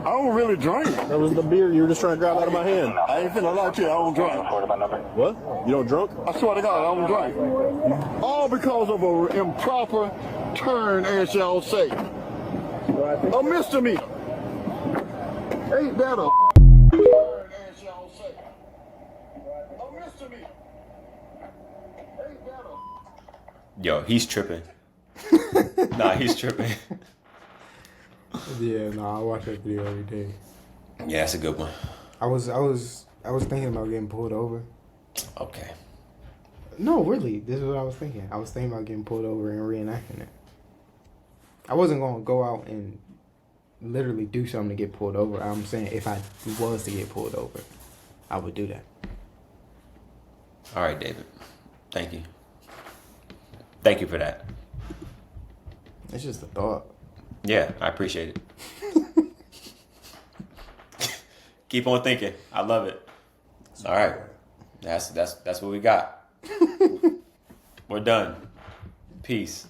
I don't really drink.
That was the beer you were just trying to grab out of my hand.
I ain't finna lie to you, I don't drink.
What? You don't drunk?
I swear to God, I don't drink. All because of an improper turn, as y'all say. A misdemeanor. Ain't that a turn, as y'all say? A misdemeanor. Ain't that a...
Yo, he's tripping. Nah, he's tripping.
Yeah, no, I watch that video every day.
Yeah, that's a good one.
I was thinking about getting pulled over.
Okay.
No, really, this is what I was thinking. I was thinking about getting pulled over and reenacting it. I wasn't gonna go out and literally do something to get pulled over. I'm saying if I was to get pulled over, I would do that.
All right, David. Thank you. Thank you for that.
It's just a thought.
Yeah, I appreciate it. Keep on thinking. I love it. All right. That's what we got. We're done. Peace.